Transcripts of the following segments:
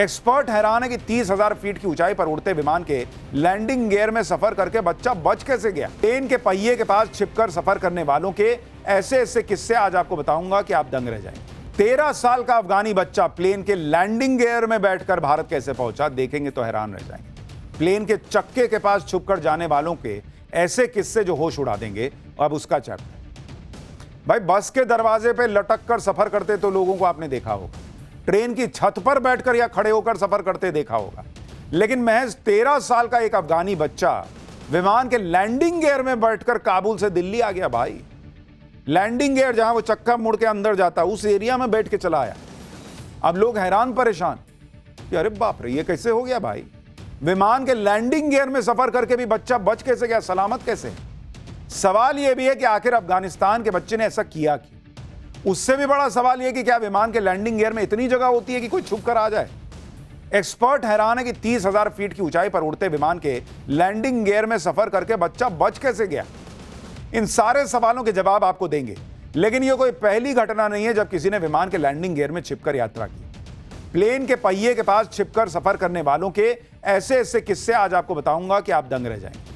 Expert हैरान है कि 30,000 फीट की ऊंचाई पर उड़ते विमान के लैंडिंग गियर में सफर करके बच्चा बच कैसे गया। प्लेन के पहिए के पास छिपकर सफर करने वालों के ऐसे ऐसे किस्से आज आपको बताऊंगा कि आप दंग रह जाएंगे। 13 साल का अफगानी बच्चा प्लेन के लैंडिंग गियर में बैठकर भारत कैसे पहुंचा, देखेंगे तो हैरान रह जाएंगे। प्लेन के चक्के के पास छुपकर जाने वालों के ऐसे किस्से जो होश उड़ा देंगे। अब उसका चैप्टर भाई, बस के दरवाजे पे लटक कर सफर करते तो लोगों को आपने देखा होगा, ट्रेन की छत पर बैठकर या खड़े होकर सफर करते देखा होगा, लेकिन महज 13 साल का एक अफगानी बच्चा विमान के लैंडिंग गियर में बैठकर काबुल से दिल्ली आ गया। भाई लैंडिंग गियर जहां वो चक्का मुड़ के अंदर जाता उस एरिया में बैठ के चला आया। अब लोग हैरान परेशान कि अरे बाप रे, ये कैसे हो गया भाई, विमान के लैंडिंग गियर में सफर करके भी बच्चा बच कैसे गया, सलामत कैसे। सवाल यह भी है कि आखिर अफगानिस्तान के बच्चे ने ऐसा किया क्यों। उससे भी बड़ा सवाल यह कि क्या विमान के लैंडिंग गियर में इतनी जगह होती है कि कोई छुप कर आ जाए। एक्सपर्ट हैरान है कि 30,000 फीट की ऊंचाई पर उड़ते विमान के लैंडिंग गियर में सफर करके बच्चा बच कैसे गया। इन सारे सवालों के जवाब आपको देंगे, लेकिन यह कोई पहली घटना नहीं है जब किसी ने विमान के लैंडिंग गियर में छिपकर यात्रा की। प्लेन के पहिए के पास छिपकर सफर करने वालों के ऐसे ऐसे किस्से आज आपको बताऊंगा कि आप दंग रह जाएंगे।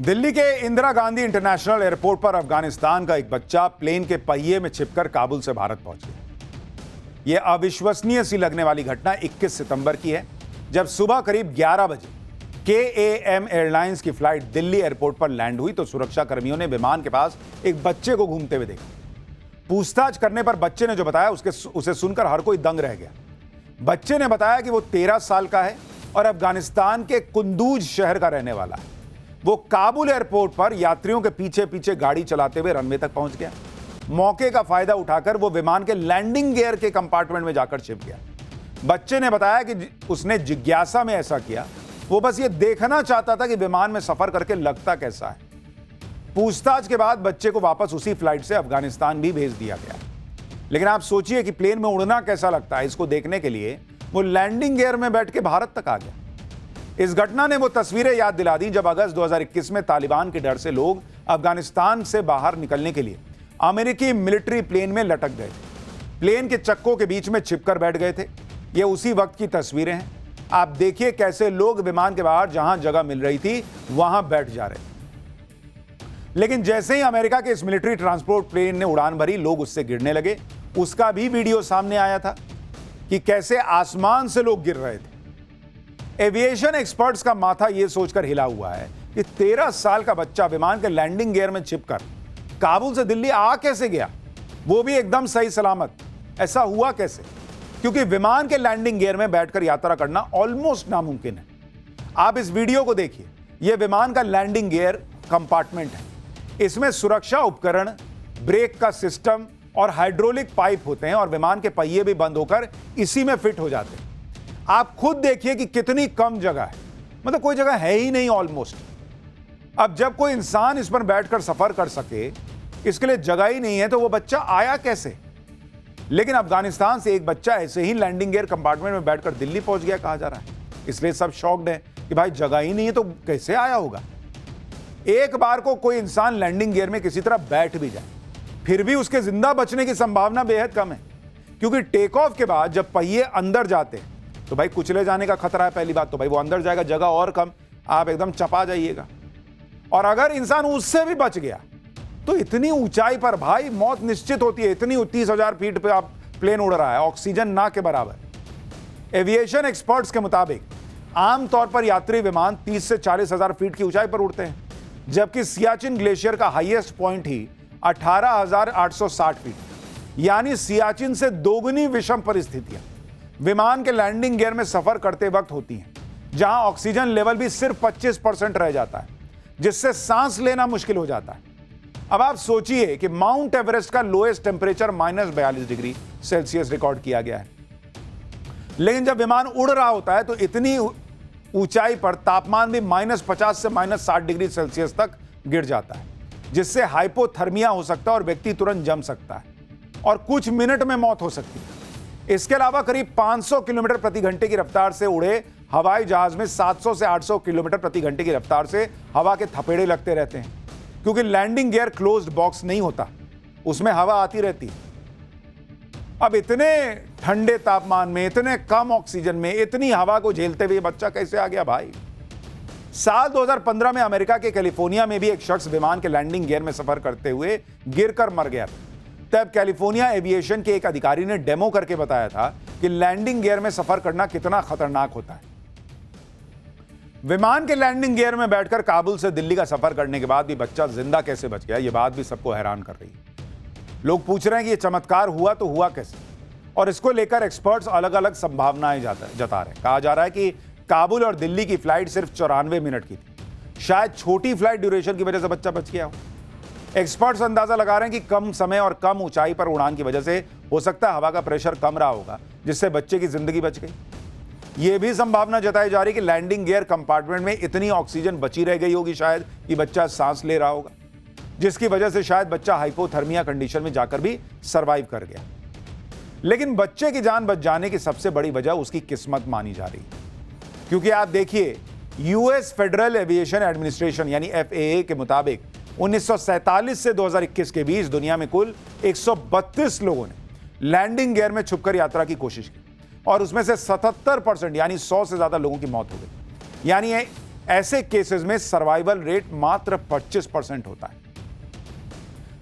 दिल्ली के इंदिरा गांधी इंटरनेशनल एयरपोर्ट पर अफगानिस्तान का एक बच्चा प्लेन के पहिए में छिपकर काबुल से भारत पहुंच गया। यह अविश्वसनीय सी लगने वाली घटना 21 सितंबर की है, जब सुबह करीब 11 बजे KAM एयरलाइंस की फ्लाइट दिल्ली एयरपोर्ट पर लैंड हुई तो सुरक्षा कर्मियों ने विमान के पास एक बच्चे को घूमते हुए देखा। पूछताछ करने पर बच्चे ने जो बताया उसे सुनकर हर कोई दंग रह गया। बच्चे ने बताया कि वो 13 साल का है और अफगानिस्तान के कुंदूज शहर का रहने वाला है। वो काबुल एयरपोर्ट पर यात्रियों के पीछे पीछे गाड़ी चलाते हुए रनवे तक पहुंच गया। मौके का फायदा उठाकर वो विमान के लैंडिंग गियर के कंपार्टमेंट में जाकर छिप गया। बच्चे ने बताया कि उसने जिज्ञासा में ऐसा किया, वो बस ये देखना चाहता था कि विमान में सफर करके लगता कैसा है। पूछताछ के बाद बच्चे को वापस उसी फ्लाइट से अफगानिस्तान भी भेज दिया गया। लेकिन आप सोचिए कि प्लेन में उड़ना कैसा लगता है, इसको देखने के लिए वो लैंडिंग गियर में बैठ के भारत तक आ गया। इस घटना ने वो तस्वीरें याद दिला दी जब अगस्त 2021 में तालिबान के डर से लोग अफगानिस्तान से बाहर निकलने के लिए अमेरिकी मिलिट्री प्लेन में लटक गए थे। प्लेन के चक्कों के बीच में छिपकर बैठ गए थे। ये उसी वक्त की तस्वीरें हैं। आप देखिए कैसे लोग विमान के बाहर जहां जगह मिल रही थी वहां बैठ जा रहे थे। लेकिन जैसे ही अमेरिका के इस मिलिट्री ट्रांसपोर्ट प्लेन ने उड़ान भरी, लोग उससे गिरने लगे। उसका भी वीडियो सामने आया था कि कैसे आसमान से लोग गिर रहे थे। एविएशन एक्सपर्ट्स का माथा यह सोचकर हिला हुआ है कि 13 साल का बच्चा विमान के लैंडिंग गियर में छिपकर काबुल से दिल्ली आ कैसे गया, वो भी एकदम सही सलामत। ऐसा हुआ कैसे? क्योंकि विमान के लैंडिंग गियर में बैठकर यात्रा करना ऑलमोस्ट नामुमकिन है। आप इस वीडियो को देखिए। यह विमान का लैंडिंग गियर कंपार्टमेंट है। इसमें सुरक्षा उपकरण, ब्रेक का सिस्टम और हाइड्रोलिक पाइप होते हैं और विमान के पहिए भी बंद होकर इसी में फिट हो जाते हैं। आप खुद देखिए कि कितनी कम जगह है, मतलब कोई जगह है ही नहीं ऑलमोस्ट। अब जब कोई इंसान इस पर बैठकर सफर कर सके, इसके लिए जगह ही नहीं है, तो वो बच्चा आया कैसे? लेकिन अफगानिस्तान से एक बच्चा ऐसे ही लैंडिंग गियर कंपार्टमेंट में बैठकर दिल्ली पहुंच गया कहा जा रहा है। इसलिए सब शॉक्ड है कि भाई जगह ही नहीं है तो कैसे आया होगा। एक बार को कोई इंसान लैंडिंग गियर में किसी तरह बैठ भी जाए, फिर भी उसके जिंदा बचने की संभावना बेहद कम है, क्योंकि टेक ऑफ के बाद जब पहिए अंदर जाते हैं तो भाई कुचले जाने का खतरा है। पहली बात तो भाई वो अंदर जाएगा, जगह और कम, आप एकदम चपा जाइएगा। और अगर इंसान उससे भी बच गया तो इतनी ऊंचाई पर भाई मौत निश्चित होती है। इतनी 30,000 फीट पे आप प्लेन उड़ रहा है, ऑक्सीजन ना के बराबर। एविएशन एक्सपर्ट्स के मुताबिक आमतौर पर यात्री विमान 30 से 40,000 फीट की ऊंचाई पर उड़ते हैं, जबकि सियाचिन ग्लेशियर का हाईएस्ट पॉइंट ही 18,860 फीट, यानी सियाचिन से दोगुनी विषम परिस्थितियां विमान के लैंडिंग गियर में सफर करते वक्त होती हैं, जहां ऑक्सीजन लेवल भी सिर्फ 25% रह जाता है, जिससे सांस लेना मुश्किल हो जाता है। अब आप सोचिए कि माउंट एवरेस्ट का lowest temperature -42 degree Celsius record किया गया है। लेकिन जब विमान उड़ रहा होता है तो इतनी ऊंचाई पर तापमान भी -50 से -60 डिग्री सेल्सियस तक गिर जाता है, जिससे हाइपोथर्मिया हो सकता है और व्यक्ति तुरंत जम सकता है और कुछ मिनट में मौत हो सकती है। इसके अलावा करीब 500 किलोमीटर प्रति घंटे की रफ्तार से उड़े हवाई जहाज में 700 से 800 किलोमीटर प्रति घंटे की रफ्तार से हवा के थपेड़े लगते रहते हैं, क्योंकि लैंडिंग गियर क्लोज्ड बॉक्स नहीं होता, उसमें हवा आती रहती है। अब इतने ठंडे तापमान में, इतने कम ऑक्सीजन में, इतनी हवा को झेलते हुए बच्चा कैसे आ गया भाई? साल 2015 में अमेरिका के कैलिफोर्निया में भी एक शख्स विमान के लैंडिंग गियर में सफर करते हुए गिरकर मर गया था। तब कैलिफोर्निया एविएशन के एक अधिकारी ने डेमो करके बताया था कि लैंडिंग गियर में सफर करना कितना खतरनाक होता है। विमान के लैंडिंग गियर में बैठकर काबुल से दिल्ली का सफर करने के बाद भी बच्चा जिंदा कैसे बच गया, यह बात भी सबको हैरान कर रही है। लोग पूछ रहे हैं कि यह चमत्कार हुआ तो हुआ कैसे, और इसको लेकर एक्सपर्ट्स अलग अलग संभावनाएं जता रहे हैं। कहा जा रहा है कि काबुल और दिल्ली की फ्लाइट सिर्फ 94 मिनट की थी। शायद छोटी फ्लाइट ड्यूरेशन की वजह से बच्चा बच गया हो। एक्सपर्ट्स अंदाजा लगा रहे हैं कि कम समय और कम ऊंचाई पर उड़ान की वजह से हो सकता है हवा का प्रेशर कम रहा होगा, जिससे बच्चे की जिंदगी बच गई। यह भी संभावना जताई जा रही है कि लैंडिंग गियर कंपार्टमेंट में इतनी ऑक्सीजन बची रह गई होगी शायद कि बच्चा सांस ले रहा होगा, जिसकी वजह से शायद बच्चा हाइपोथर्मिया कंडीशन में जाकर भी सरवाइव कर गया। लेकिन बच्चे की जान बच जाने की सबसे बड़ी वजह उसकी किस्मत मानी जा रही है, क्योंकि आप देखिए यूएस फेडरल एविएशन एडमिनिस्ट्रेशन यानी FAA के मुताबिक 1947 से 2021 के बीच दुनिया में कुल 132 लोगों ने लैंडिंग गियर में छुपकर यात्रा की कोशिश की, और उसमें से 77% यानी 100 से ज्यादा लोगों की मौत हो गई। यानी ऐसे केसेस में सर्वाइवल रेट मात्र 25% होता है।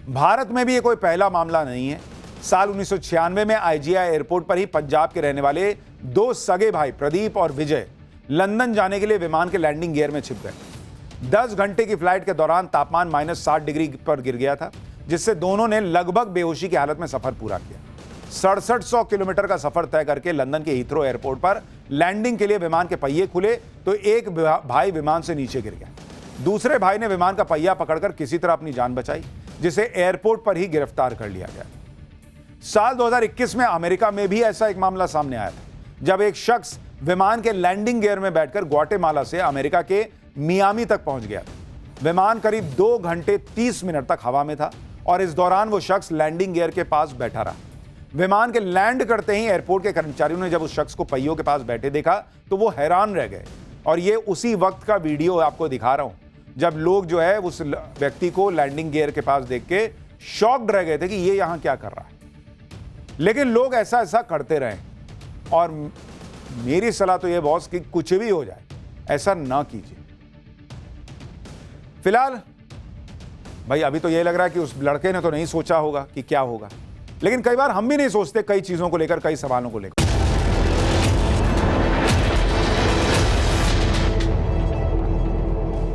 भारत में भी ये कोई पहला मामला नहीं है। साल 1996 में IGI एयरपोर्ट पर ही पंजाब के रहने वाले दो सगे भाई प्रदीप और विजय लंदन जाने के लिए विमान के लैंडिंग गियर में छिप गए। 10 घंटे की फ्लाइट के दौरान तापमान -60 डिग्री पर गिर गया था, जिससे दोनों ने लगभग बेहोशी की हालत में सफर पूरा किया। 6700 किलोमीटर का सफर तय करके लंदन के हीथ्रो एयरपोर्ट पर लैंडिंग के लिए विमान के पहिए खुले तो एक भाई विमान से नीचे गिर गया। दूसरे भाई ने विमान का पहिया पकड़कर किसी तरह अपनी जान बचाई, जिसे एयरपोर्ट पर ही गिरफ्तार कर लिया गया। साल 2021 में अमेरिका में भी ऐसा एक मामला सामने आया था, जब एक शख्स विमान के लैंडिंग गियर में बैठकर ग्वाटेमाला से अमेरिका के मियामी तक पहुंच गया। विमान करीब 2 घंटे 30 मिनट तक हवा में था, और इस दौरान वो शख्स लैंडिंग गियर के पास बैठा रहा। विमान के लैंड करते ही एयरपोर्ट के कर्मचारियों ने जब उस शख्स को पहियों के पास बैठे देखा तो वो हैरान रह गए। और ये उसी वक्त का वीडियो आपको दिखा रहा हूं, जब लोग जो है उस व्यक्ति को लैंडिंग गियर के पास देख के शॉक्ड रह गए थे कि ये यहां क्या कर रहा है। लेकिन लोग ऐसा करते रहे, और मेरी सलाह तो यह बॉस कि कुछ भी हो जाए ऐसा ना कीजिए। फिलहाल भाई अभी तो यह लग रहा है कि उस लड़के ने तो नहीं सोचा होगा कि क्या होगा, लेकिन कई बार हम भी नहीं सोचते कई चीजों को लेकर, कई सवालों को लेकर।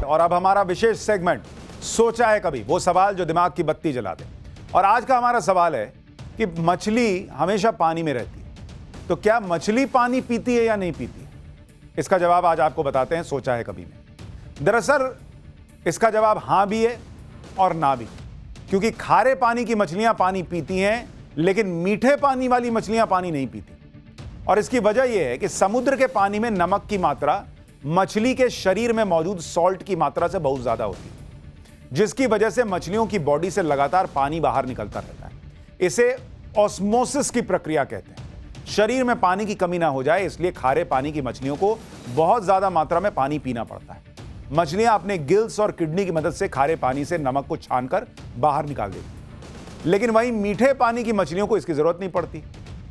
और अब हमारा विशेष सेगमेंट सोचा है कभी, वो सवाल जो दिमाग की बत्ती जला दे। और आज का हमारा सवाल है कि मछली हमेशा पानी में रहती है, तो क्या मछली पानी पीती है या नहीं पीती? इसका जवाब आज आपको बताते हैं सोचा है कभी में। दरअसल इसका जवाब हां भी है और ना भी, क्योंकि खारे पानी की मछलियां पानी पीती हैं, लेकिन मीठे पानी वाली मछलियां पानी नहीं पीती। और इसकी वजह यह है कि समुद्र के पानी में नमक की मात्रा मछली के शरीर में मौजूद सॉल्ट की मात्रा से बहुत ज्यादा होती है, जिसकी वजह से मछलियों की बॉडी से लगातार पानी बाहर निकलता रहता है। इसे ऑस्मोसिस की प्रक्रिया कहते हैं। शरीर में पानी की कमी ना हो जाए, इसलिए खारे पानी की मछलियों को बहुत ज्यादा मात्रा में पानी पीना पड़ता है। मछलियां अपने गिल्स और किडनी की मदद से खारे पानी से नमक को छानकर बाहर निकाल देती। लेकिन वहीं मीठे पानी की मछलियों को इसकी जरूरत नहीं पड़ती।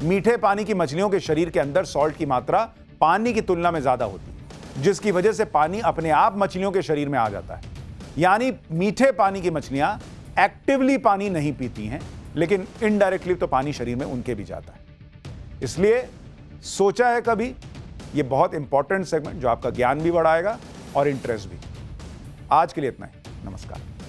मीठे पानी की मछलियों के शरीर के अंदर सॉल्ट की मात्रा पानी की तुलना में ज्यादा होती है, जिसकी वजह से पानी अपने आप मछलियों के शरीर में आ जाता है। यानी मीठे पानी की मछलियां एक्टिवली पानी नहीं पीती हैं, लेकिन इनडायरेक्टली तो पानी शरीर में उनके भी जाता है। इसलिए सोचा है कभी ये बहुत इंपॉर्टेंट सेगमेंट जो आपका ज्ञान भी बढ़ाएगा और इंटरेस्ट भी। आज के लिए इतना ही। नमस्कार।